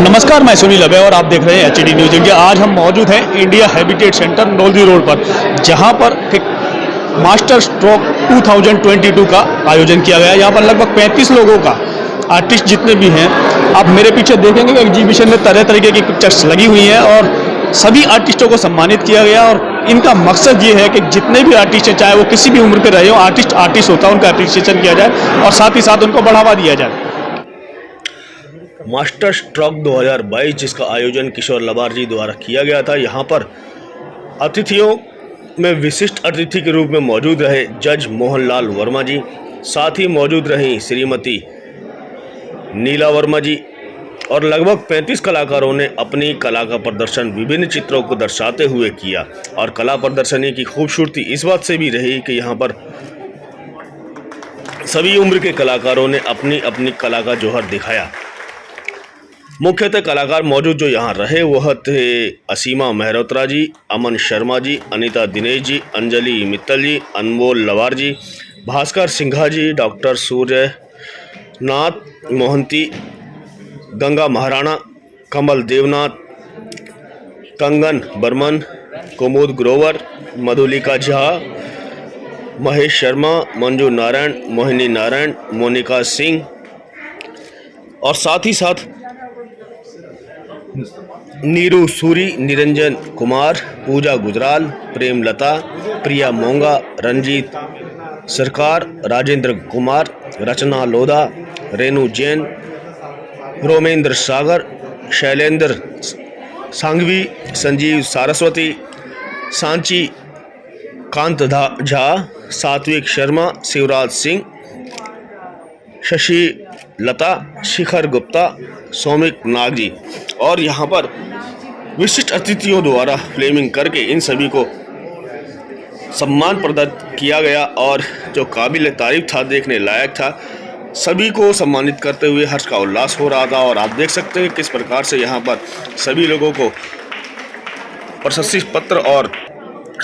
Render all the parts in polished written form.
नमस्कार, मैं सुनील अबे और आप देख रहे हैं एचडी न्यूज इंडिया। आज हम मौजूद हैं इंडिया हैबिटेट सेंटर नौलदी रोड पर, जहां पर एक मास्टर स्ट्रोक 2022 का आयोजन किया गया है। यहाँ पर लगभग 35 लोगों का आर्टिस्ट जितने भी हैं, आप मेरे पीछे देखेंगे कि एग्जीबिशन में तरह तरीके की पिक्चर्स लगी हुई हैं और सभी आर्टिस्टों को सम्मानित किया गया। और इनका मकसद ये है कि जितने भी आर्टिस्ट हैं, चाहे वो किसी भी उम्र के रहे हो, आर्टिस्ट होता है, उनका अप्रिसिएशन किया जाए और साथ ही साथ उनको बढ़ावा दिया जाए। मास्टर स्ट्रोक 2022 जिसका आयोजन किशोर लबार जी द्वारा किया गया था। यहाँ पर अतिथियों में विशिष्ट अतिथि के रूप में मौजूद रहे जज मोहनलाल वर्मा जी, साथ ही मौजूद रहीं श्रीमती नीला वर्मा जी और लगभग 35 कलाकारों ने अपनी कला का प्रदर्शन विभिन्न चित्रों को दर्शाते हुए किया। और कला प्रदर्शनी की खूबसूरती इस बात से भी रही कि यहाँ पर सभी उम्र के कलाकारों ने अपनी अपनी कला का जौहर दिखाया। मुख्यतः कलाकार मौजूद जो यहाँ रहे वह थे असीमा मेहरोत्रा जी, अमन शर्मा जी, अनीता दिनेश जी, अंजलि मित्तल जी, अनमोल लवार जी, भास्कर सिंघा जी, डॉक्टर सूर्य नाथ मोहंती, गंगा महाराणा, कमल देवनाथ, कंगन बर्मन, कुमुद ग्रोवर, मधुलिका झा, महेश शर्मा, मंजू नारायण, मोहिनी नारायण, मोनिका सिंह और साथ ही साथ नीरू सूरी, निरंजन कुमार, पूजा गुजराल, प्रेमलता, प्रिया मोंगा, रंजीत सरकार, राजेंद्र कुमार, रचना लोधा, रेणु जैन, रोमेंद्र सागर, शैलेंद्र सांघवी, संजीव सारस्वती, सांची कांत झा, सात्विक शर्मा, शिवराज सिंह, शशि लता, शिखर गुप्ता, सौमिक नाग जी। और यहाँ पर विशिष्ट अतिथियों द्वारा फ्लेमिंग करके इन सभी को सम्मान प्रदत्त किया गया और जो काबिल तारीफ था, देखने लायक था, सभी को सम्मानित करते हुए हर्ष का उल्लास हो रहा था। और आप देख सकते हैं किस प्रकार से यहाँ पर सभी लोगों को प्रशस्ति पत्र और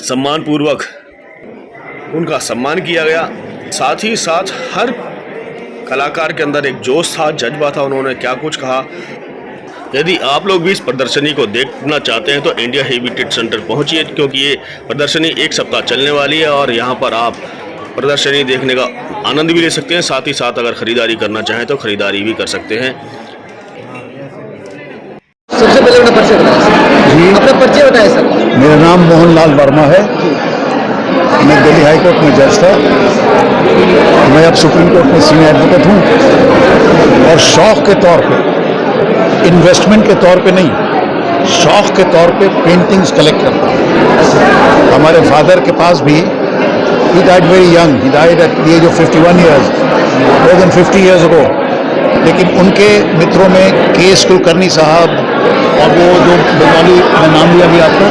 सम्मान पूर्वक उनका सम्मान किया गया। साथ ही साथ हर कलाकार के अंदर एक जोश था, जज्बा था, उन्होंने क्या कुछ कहा। यदि आप लोग भी इस प्रदर्शनी को देखना चाहते हैं तो इंडिया हैबिटेट सेंटर पहुंचिए, क्योंकि ये प्रदर्शनी एक सप्ताह चलने वाली है और यहाँ पर आप प्रदर्शनी देखने का आनंद भी ले सकते हैं। साथ ही साथ अगर खरीदारी करना चाहें तो खरीदारी भी कर सकते हैं। सबसे पहले अपना परिचय बताएं जी। अपना परिचय बताएं सर। मेरा नाम मोहनलाल वर्मा है। मैं दिल्ली हाई कोर्ट में जज था। मैं अब सुप्रीम कोर्ट में सीनियर एडवोकेट हूँ और शौक के तौर पे, इन्वेस्टमेंट के तौर पे नहीं, शौक के तौर पे पेंटिंग्स कलेक्ट करता हूँ। हमारे फादर के पास भी, he died very young, he died at the age of 51 years, more than 50 years ago। लेकिन उनके मित्रों में केएस कुलकर्णी साहब और वो जो बंगाली, मैं नाम लिया भी आपको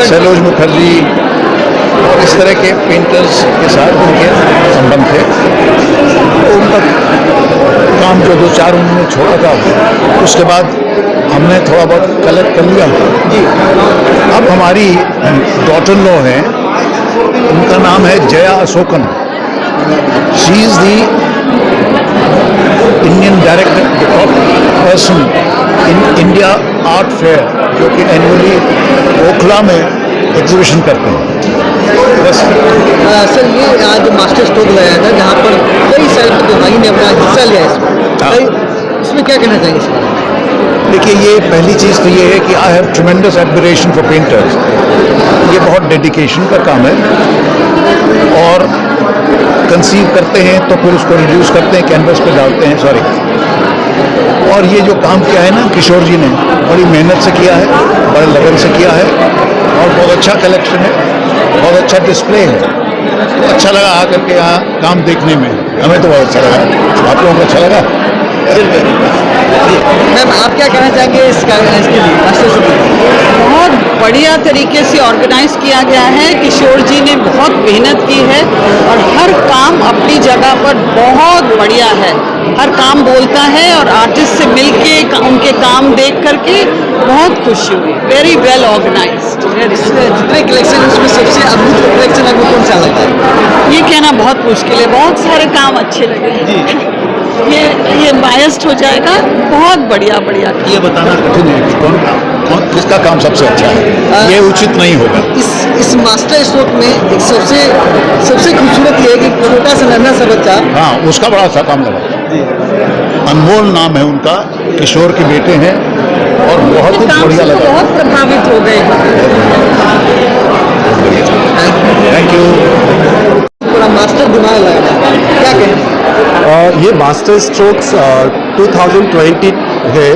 सैलोज मुखर्जी और इस तरह के पेंटर्स के साथ उनके संबंध थे। तो उनका काम जो 2-4 उन्होंने छोड़ा था, उसके बाद हमने थोड़ा बहुत कलेक्ट कर लिया जी। अब हमारी डॉटर लो है, उनका नाम है Jaya Ashokan. She is the Indian director, the top person in India art fair, जो कि एनुअली ओखला में एग्जीबिशन करते हैं। बस सर, ये आज मास्टर स्ट्रोक लगाया था जहाँ पर कई सारे प्रतिभागी ने अपना हिस्सा लिया इसमें क्या कहना चाहेंगे सर? देखिए, ये पहली चीज़ तो ये है कि I have ट्रेमेंडस admiration for painters. ये बहुत डेडिकेशन का काम है और कंसीव करते हैं तो फिर उसको रिड्यूस करते हैं, कैनवस पे डालते हैं, और ये जो काम किया है ना किशोर जी ने, बड़ी मेहनत से किया है, बड़े लगन से किया है और बहुत अच्छा कलेक्शन है, बहुत अच्छा डिस्प्ले है। तो अच्छा लगा आकर के यहाँ काम देखने में, हमें तो बहुत अच्छा लगा। आप लोगों को अच्छा लगा? मैम, आप क्या कहना चाहेंगे इसके लिए? मास्टर स्ट्रोक बहुत बढ़िया तरीके से ऑर्गेनाइज किया गया है। किशोर जी ने बहुत मेहनत की है और हर काम अपनी जगह पर बहुत बढ़िया है। हर काम बोलता है और आर्टिस्ट से मिलके उनके काम देख करके बहुत खुशी हुई। Very well organised. जितने कलेक्शन उसमें सबसे अद्भुत कलेक्शन आपको कौन सा लगता है? ये कहना बहुत मुश्किल है, बहुत सारे काम अच्छे लगे। ये बायस्ड हो जाएगा। बहुत बढ़िया बढ़िया। ये बताना कठिन है कि कौन किसका काम सबसे अच्छा है, ये उचित नहीं होगा। इस मास्टर स्ट्रोक में एक सबसे खूबसूरत ये है कि छोटा सा नन्हा सा बच्चा, हाँ, उसका बड़ा अच्छा काम लगा। अनमोल नाम है उनका, किशोर के बेटे हैं और बहुत ही बढ़िया लगा। बहुत प्रभावित हो गए। Thank you. पूरा मास्टर दिमाग लगा, क्या कहें? ये मास्टर स्ट्रोक्स 2020 है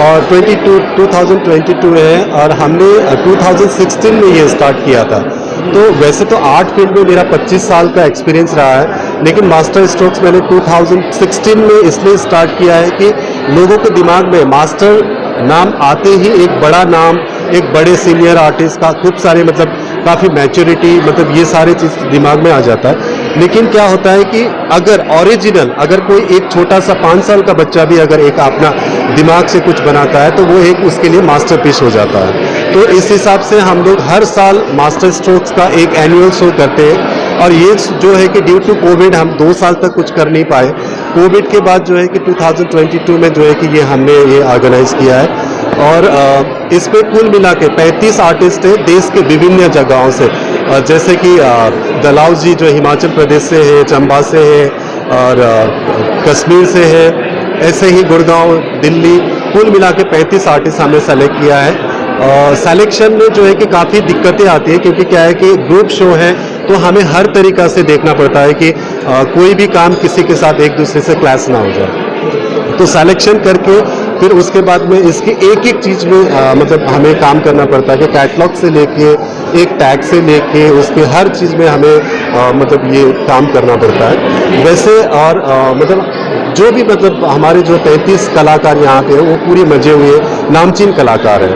और 2022 है और हमने 2016 में ये स्टार्ट किया था। तो वैसे तो आर्ट फील्ड में मेरा 25 साल का एक्सपीरियंस रहा है, लेकिन मास्टर स्ट्रोक्स मैंने 2016 में इसलिए स्टार्ट किया है कि लोगों के दिमाग में मास्टर नाम आते ही एक बड़ा नाम, एक बड़े सीनियर आर्टिस्ट का खूब सारे मतलब काफ़ी मैच्योरिटी, मतलब ये सारे चीज़ दिमाग में आ जाता है। लेकिन क्या होता है कि अगर कोई एक छोटा सा 5 साल का बच्चा भी अगर एक अपना दिमाग से कुछ बनाता है तो वो एक उसके लिए मास्टरपीस हो जाता है। तो इस हिसाब से हम लोग हर साल मास्टर स्ट्रोक्स का एक एनुअल शो करते हैं और ये जो है कि ड्यू टू कोविड हम 2 साल तक कुछ कर नहीं पाए। कोविड के बाद जो है कि 2022 में जो है कि ये हमने ये ऑर्गेनाइज किया है और इस पे कुल मिला के 35 आर्टिस्ट हैं देश के विभिन्न जगहों से, जैसे कि दलाव जी जो हिमाचल प्रदेश से है, चंबा से है और कश्मीर से है, ऐसे ही गुड़गांव, दिल्ली, कुल मिला के 35 आर्टिस्ट हमने सेलेक्ट किया है। सिलेक्शन में जो है कि काफ़ी दिक्कतें आती है क्योंकि क्या है कि ग्रुप शो है तो हमें हर तरीक़ा से देखना पड़ता है कि कोई भी काम किसी के साथ एक दूसरे से क्लैश ना हो जाए। तो सिलेक्शन करके फिर उसके बाद में इसकी एक एक चीज़ में मतलब हमें काम करना पड़ता है कि कैटलॉग से लेके एक टैग से लेके उसके हर चीज़ में हमें मतलब ये काम करना पड़ता है। वैसे और मतलब जो भी मतलब हमारे जो 33 कलाकार यहाँ पे हैं वो पूरे मजे हुए नामचीन कलाकार हैं।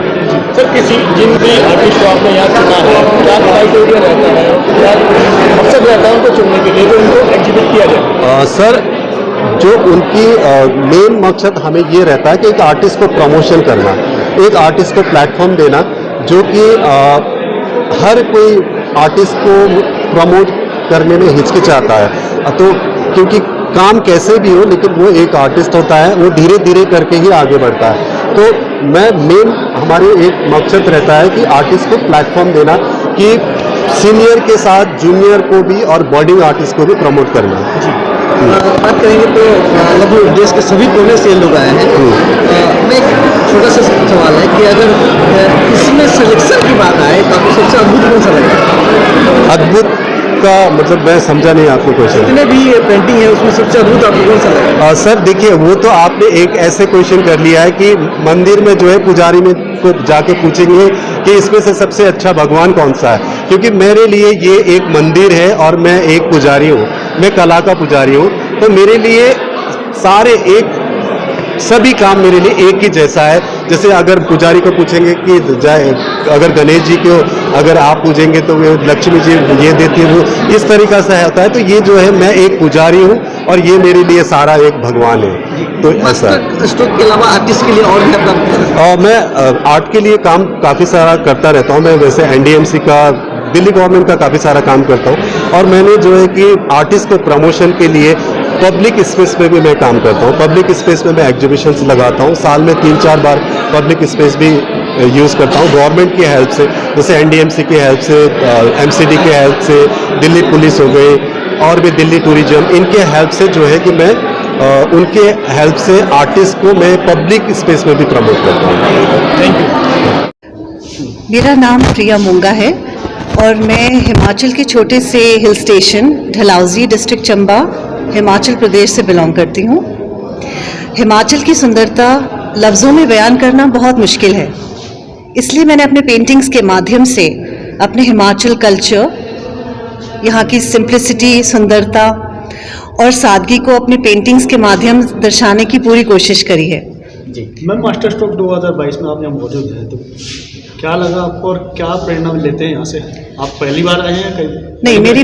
सर, किसी जिन भी आर्टिस्ट को आपने यहाँ चुना है, क्या क्राइटेरिया रहता है, क्या मकसद रहता है उनको चुनने के लिए जो उनको एग्जीबिट किया जाए? सर, जो उनकी मेन मकसद हमें ये रहता है कि एक आर्टिस्ट को प्रमोशन करना, एक आर्टिस्ट को प्लेटफॉर्म देना, जो कि हर कोई आर्टिस्ट को प्रमोट करने में हिचकिचाता है। तो क्योंकि काम कैसे भी हो लेकिन वो एक आर्टिस्ट होता है, वो धीरे धीरे करके ही आगे बढ़ता है। तो मेन हमारे एक मकसद रहता है कि आर्टिस्ट को प्लेटफॉर्म देना, कि सीनियर के साथ जूनियर को भी और बॉर्डिंग आर्टिस्ट को भी प्रमोट करना। बात करेंगे तो लगभग देश के सभी कोने से लोग आए हैं। मैं एक छोटा सा सवाल है कि अगर इसमें सिलेक्शन की बात आए तो आपको सबसे अद्भुत कौन सा लगा? अद्भुत का मतलब मैं समझा नहीं आपको क्वेश्चन। जितने भी पेंटिंग है उसमें सबसे अद्भुत आपको कौन सा लगा? सर देखिए, वो तो आपने एक ऐसे क्वेश्चन कर लिया है कि मंदिर में जो है पुजारी में को जाके पूछेंगे कि इसमें से सबसे अच्छा भगवान कौन सा है, क्योंकि मेरे लिए ये एक मंदिर है और मैं एक पुजारी हूँ, मैं कला का पुजारी हूँ। तो मेरे लिए सारे सभी काम मेरे लिए एक ही जैसा है। जैसे अगर पुजारी को पूछेंगे कि अगर गणेश जी को अगर आप पूजेंगे तो वो लक्ष्मी जी ये देती है, वो इस तरीक़ा से होता है। तो ये जो है मैं एक पुजारी हूँ और ये मेरे लिए सारा एक भगवान है। तो ऐसा स्ट्रोक के अलावा आर्टिस्ट के लिए और भी आप मैं आर्ट के लिए काम काफ़ी सारा करता रहता हूँ। मैं वैसे NDMC का, दिल्ली गवर्नमेंट का काफ़ी सारा काम करता हूँ और मैंने जो है कि आर्टिस्ट को प्रमोशन के लिए पब्लिक स्पेस में भी मैं काम करता हूँ। पब्लिक स्पेस में मैं एग्जीबिशंस लगाता हूँ, साल में 3-4 बार पब्लिक स्पेस भी यूज़ करता हूँ गवर्नमेंट की हेल्प से, जैसे NDMC की हेल्प से, MCD की हेल्प से, दिल्ली पुलिस हो गई और भी दिल्ली टूरिज्म, इनके हेल्प से जो है कि मैं उनके हेल्प से आर्टिस्ट को मैं पब्लिक स्पेस में भी प्रमोट करता हूँ। Thank you. मेरा नाम प्रिया मोंगा है और मैं हिमाचल के छोटे से hill station Dalhousie, district Chamba, Himachal Pradesh से बिलोंग करती हूँ। हिमाचल की सुंदरता लफ्ज़ों में बयान करना बहुत मुश्किल है, इसलिए मैंने अपने पेंटिंग्स के माध्यम से अपने हिमाचल कल्चर, यहाँ की सिंप्लिसिटी, सुंदरता और सादगी को अपने पेंटिंग्स के माध्यम दर्शाने की पूरी कोशिश करी है। जी मैम, मास्टर स्ट्रोक 2022 में आप यहाँ मौजूद हैं, तो क्या लगा आपको और क्या प्रेरणा लेते हैं यहाँ से? आप पहली बार आए हैं कहीं? नहीं, मेरी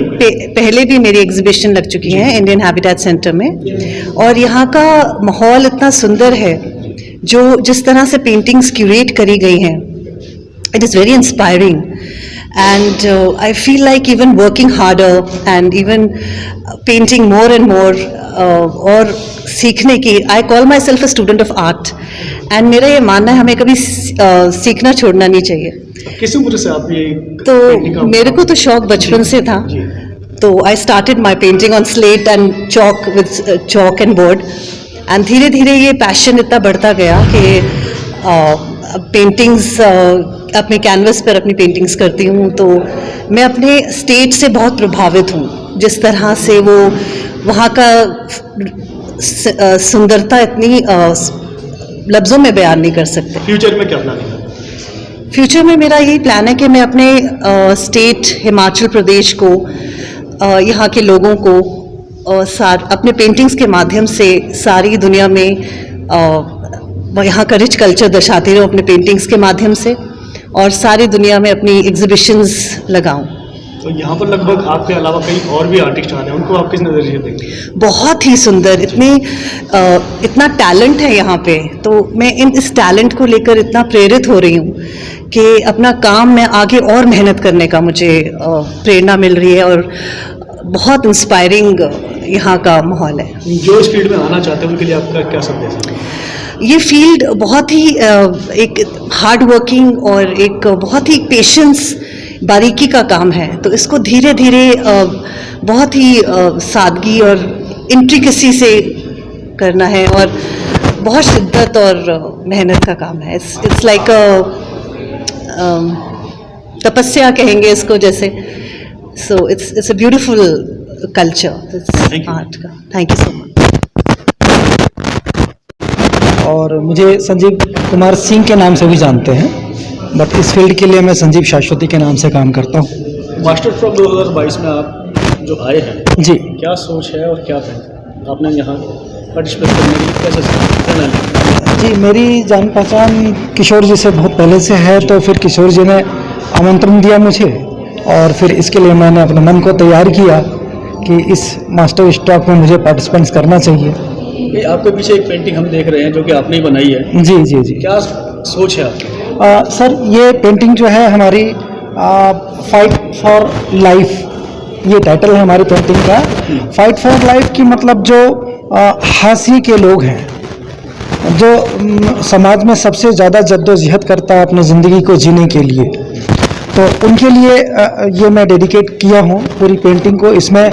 पहले भी मेरी एग्जीबिशन लग चुकी है इंडियन हैबिटेट सेंटर में, और यहाँ का माहौल इतना सुंदर है, जो जिस तरह से पेंटिंग्स क्यूरेट करी गई हैं, it is very inspiring and I feel like even working harder and even painting more and more और सीखने की, I call myself a student of art and मेरा ये मानना है हमें कभी सीखना छोड़ना नहीं चाहिए। किस उम्र से आप ये तो मेरे को तो शौक बचपन से था, तो I started my painting on slate and chalk with chalk and board and धीरे धीरे ये पैशन इतना बढ़ता गया कि पेंटिंग्स अपने कैनवस पर अपनी पेंटिंग्स करती हूँ। तो मैं अपने स्टेट से बहुत प्रभावित हूँ, जिस तरह से वो वहाँ का सुंदरता इतनी लफ्ज़ों में बयान नहीं कर सकते। फ्यूचर में क्या प्लान है? फ्यूचर में मेरा यही प्लान है कि मैं अपने स्टेट हिमाचल प्रदेश को, यहाँ के लोगों को अपने पेंटिंग्स के माध्यम से सारी दुनिया में यहाँ का रिच कल्चर दर्शाती रहूँ अपने पेंटिंग्स के माध्यम से, और सारी दुनिया में अपनी एग्जीबिशंस लगाऊं। तो यहाँ पर लगभग आपके अलावा कई और भी आर्टिस्ट आ रहे हैं, उनको आप किस नज़रिए से देखते हैं? बहुत ही सुंदर, इतना टैलेंट है यहाँ पे, तो मैं इस टैलेंट को लेकर इतना प्रेरित हो रही हूँ कि अपना काम में आगे और मेहनत करने का मुझे प्रेरणा मिल रही है, और बहुत इंस्पायरिंग यहाँ का माहौल है। जो इस फील्ड में आना चाहते हैं उनके लिए आपका क्या संदेश है? ये फील्ड बहुत ही एक हार्ड वर्किंग और एक बहुत ही पेशेंस, बारीकी का काम है, तो इसको धीरे धीरे बहुत ही सादगी और इंट्रिकेसी से करना है, और बहुत शिद्दत और मेहनत का काम है। इट्स लाइक तपस्या कहेंगे इसको जैसे। So it's a beautiful culture, it's art का। Thank you so much. और मुझे संजीव कुमार सिंह के नाम से भी जानते हैं, बट इस फील्ड के लिए मैं संजीव शाश्वती के नाम से काम करता हूँ। मास्टर स्ट्रोक 2022 में आप जो आए हैं जी, क्या सोच है और क्या आपने यहाँ पार्टिसिपेट करने की कैसे? जी, मेरी जान पहचान किशोर जी से बहुत पहले से है, तो फिर किशोर जी ने आमंत्रण दिया मुझे, और फिर इसके लिए मैंने अपने मन को तैयार किया कि इस मास्टर स्ट्रोक में मुझे पार्टिसिपेंट्स करना चाहिए। ये आपके पीछे एक पेंटिंग हम देख रहे हैं जो कि आपने ही बनाई है। जी जी जी। क्या सोच है आपकी? सर, ये पेंटिंग जो है हमारी फाइट फॉर लाइफ, ये टाइटल है हमारी पेंटिंग का। फाइट फॉर लाइफ की मतलब जो हाशिए के लोग हैं, जो समाज में सबसे ज़्यादा जद्दोजहद करता है अपनी ज़िंदगी को जीने के लिए, तो उनके लिए ये मैं डेडिकेट किया हूँ पूरी पेंटिंग को। इसमें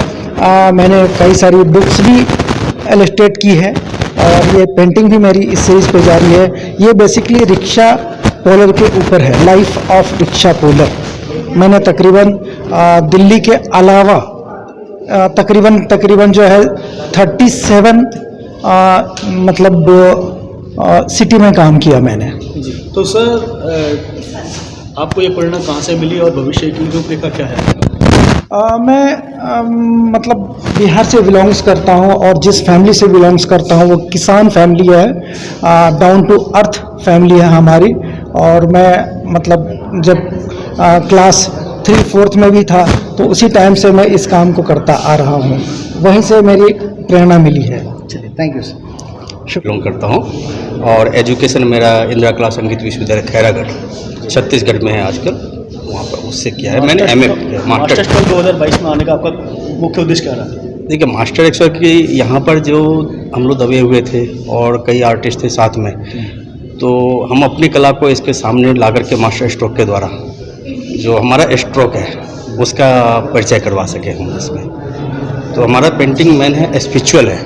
मैंने कई सारी बुक्स भी इलस्ट्रेट की है, और ये पेंटिंग भी मेरी इस सीरीज़ पे जारी है। ये बेसिकली रिक्शा पोलर के ऊपर है, लाइफ ऑफ रिक्शा पोलर। मैंने तकरीबन दिल्ली के अलावा तकरीबन जो है 37 मतलब सिटी में काम किया मैंने। तो सर आपको ये प्रेरणा कहाँ से मिली और भविष्य की रूपरेखा क्या है? मैं मतलब बिहार से बिलोंग्स करता हूँ, और जिस फैमिली से बिलोंग्स करता हूँ वो किसान फैमिली है, डाउन टू अर्थ फैमिली है हमारी। और मैं मतलब जब क्लास 3-4 में भी था तो उसी टाइम से मैं इस काम को करता आ रहा हूँ, वहीं से मेरी प्रेरणा मिली है। चलिए, थैंक यू सर। बिलोंग करता हूँ, और एजुकेशन मेरा इंदिरा कला संगीत विश्वविद्यालय खैरागढ़ छत्तीसगढ़ में है आजकल, वहाँ पर उससे किया है मैंने एमए मास्टर स्ट्रोक 2022 में आने का आपका मुख्य उद्देश्य क्या रहा? देखिए, मास्टर स्ट्रोक की यहाँ पर जो हम लोग दबे हुए थे और कई आर्टिस्ट थे साथ में, तो हम अपनी कला को इसके सामने ला करके मास्टर स्ट्रोक के द्वारा जो हमारा स्ट्रोक है उसका परिचय करवा सके हम इसमें। तो हमारा पेंटिंग मेन है स्पिरिचुअल है,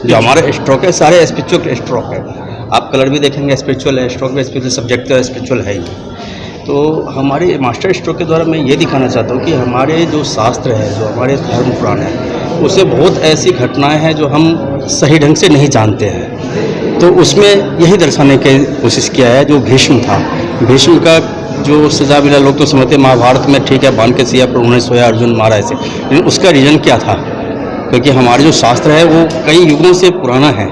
जो हमारा स्ट्रोक है सारे स्पिरिचुअल स्ट्रोक है। आप कलर भी देखेंगे स्पिरिचुअल है, स्ट्रोक भी स्पिरिचुअल, सब्जेक्ट तो स्पिरिचुअल है ही। तो हमारे मास्टर स्ट्रोक के द्वारा मैं ये दिखाना चाहता हूँ कि हमारे जो शास्त्र है, जो हमारे धर्म पुराण है, उससे बहुत ऐसी घटनाएं हैं जो हम सही ढंग से नहीं जानते हैं। तो उसमें यही दर्शाने की कोशिश किया है। जो भीष्म था, भीष्म का जो सजा मिला, लोग तो समझते महाभारत में ठीक है बांध के सिया पर उन्होंने सोया, अर्जुन मारा ऐसे, लेकिन उसका रीज़न क्या था? क्योंकि हमारे जो शास्त्र है वो कई युगों से पुराना है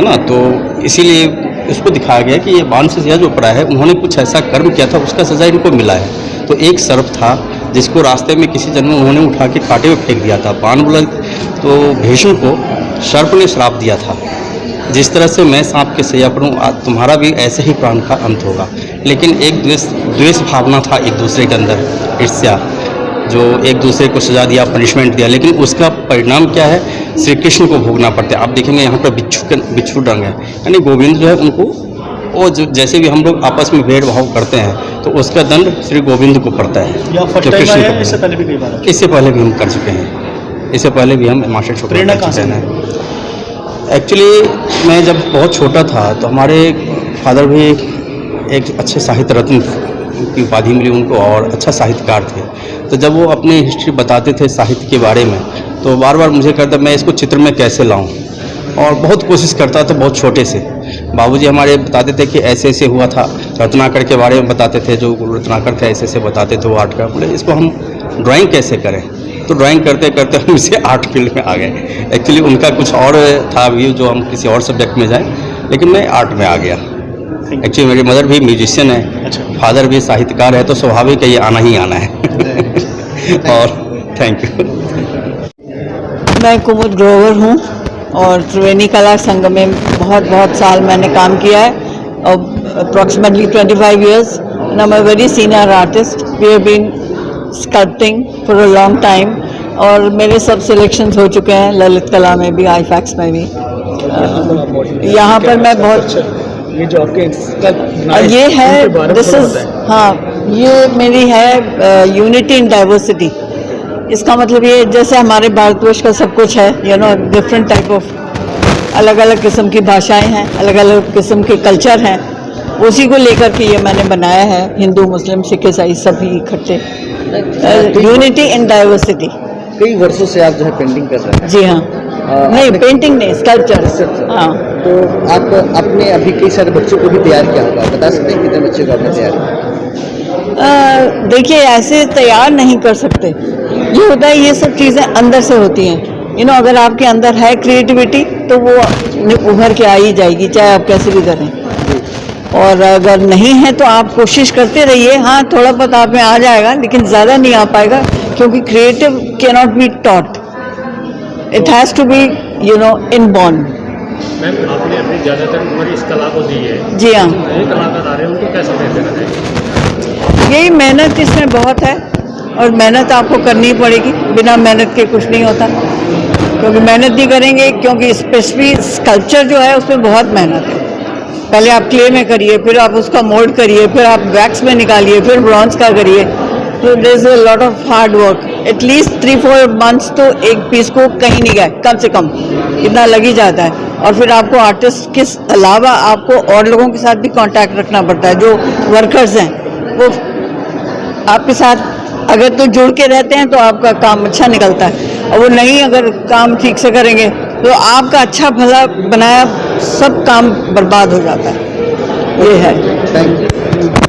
ना, तो इसीलिए इसको दिखाया गया कि ये बाण से सजा जो पड़ा है, उन्होंने कुछ ऐसा कर्म किया था, उसका सजा इनको मिला है। तो एक सर्प था जिसको रास्ते में किसी जन्म उन्होंने उठा के कांटे में फेंक दिया था, बाण बोला, तो भीष्म को सर्प ने श्राप दिया था, जिस तरह से मैं सांप के सजा पर हूँ, तुम्हारा भी ऐसे ही प्राण का अंत होगा। लेकिन एक द्वेष भावना था एक दूसरे के अंदर, ईर्ष्या, जो एक दूसरे को सजा दिया, पनिशमेंट दिया, लेकिन उसका परिणाम क्या है, श्री कृष्ण को भोगना पड़ता है। आप देखेंगे यहाँ पर बिच्छू डंग है, यानी गोविंद जो है उनको, वो जो जैसे भी हम लोग आपस में भेदभाव करते हैं तो उसका दंड श्री गोविंद को पड़ता है। इससे पहले भी कई बार इससे पहले भी हम कर चुके हैं, इससे पहले भी हम मास्टर शो प्रेरणा कहाँ से हैं। एक्चुअली मैं जब बहुत छोटा था तो हमारे फादर भी एक अच्छे साहित्य रत्न की उपाधि मिली उनको और अच्छा साहित्यकार थे। तो जब वो अपनी हिस्ट्री बताते थे साहित्य के बारे में तो बार बार मुझे करता मैं इसको चित्र में कैसे लाऊं, और बहुत कोशिश करता था बहुत छोटे से। बाबूजी हमारे बताते थे कि ऐसे ऐसे हुआ था, रत्नाकर के बारे में बताते थे, जो रत्नाकर थे ऐसे ऐसे बताते थे वो आर्ट का। बोले इसको हम ड्राइंग कैसे करें, तो ड्राइंग करते करते हम इसे आर्ट फील्ड में आ गए। एक्चुअली उनका कुछ और था व्यू, जो हम किसी और सब्जेक्ट में जाएं, लेकिन मैं आर्ट में आ गया। एक्चुअली मेरी मदर भी म्यूजिशियन है, फादर भी साहित्यकार है, तो स्वाभाविक है ये आना ही आना है। और थैंक यू। मैं कुमुद ग्रोवर हूँ और त्रिवेणी कला संघ में बहुत साल मैंने काम किया है, approximately 25 years, and I'm a very senior artist. We have been sculpting for a long time और मेरे सब सिलेक्शंस हो चुके हैं, ललित कला में भी, आईफैक्स में भी। यहाँ पर मैं बहुत, ये जो आपके ये है, दिस इज, हाँ, ये मेरी है यूनिटी इन डाइवर्सिटी। इसका मतलब ये, जैसे हमारे भारतवर्ष का सब कुछ है, you know, different type of, अलग अलग किस्म की भाषाएं हैं, अलग अलग किस्म के कल्चर हैं, उसी को लेकर के ये मैंने बनाया है। हिंदू, मुस्लिम, सिख, ईसाई सभी इकट्ठे, यूनिटी इन डाइवर्सिटी। कई वर्षों से आप जो है पेंटिंग कर रहे हैं। जी हाँ, नहीं पेंटिंग नहीं, स्कल्पचर। हाँ, तो आप अपने अभी कई सारे बच्चों को भी तैयार किया होगा, बता सकते हैं कितने बच्चे को आपने तैयार किया? देखिए, ऐसे तैयार नहीं कर सकते। ये होता है, ये सब चीज़ें अंदर से होती हैं। यू नो, अगर आपके अंदर है क्रिएटिविटी तो वो उभर के आ ही जाएगी, चाहे आप कैसे भी करें। और अगर नहीं है तो आप कोशिश करते रहिए। हाँ, थोड़ा बहुत आप में आ जाएगा, लेकिन ज़्यादा नहीं आ पाएगा, क्योंकि creative can not be taught, it has to be, you know, inborn. Ma'am, आपने अपनी ज़्यादातर उम्र इस कला को दी है। जी हाँ, नए कलाकार आ रहे हैं, उनको कैसे देते हैं? यही मेहनत इसमें बहुत है, और मेहनत आपको करनी पड़ेगी, बिना मेहनत के कुछ नहीं होता। क्योंकि मेहनत नहीं करेंगे, क्योंकि स्पेशली स्कल्पचर जो है उसमें बहुत मेहनत है। पहले आप क्ले में करिए, फिर आप उसका मोल्ड करिए, फिर आप वैक्स में निकालिए, फिर ब्रॉन्ज का करिए, तो there is a lot of hard work. At least 3-4 months तो एक पीस को कहीं नहीं गए, कम से कम इतना लग ही जाता है। और फिर आपको आर्टिस्ट के अलावा आपको और लोगों के साथ भी कांटेक्ट रखना पड़ता है, जो वर्कर्स हैं वो आपके साथ अगर तो जुड़ के रहते हैं तो आपका काम अच्छा निकलता है, और वो नहीं अगर काम ठीक से करेंगे तो आपका अच्छा भला बनाया सब काम बर्बाद हो जाता है। ये है। Thank you.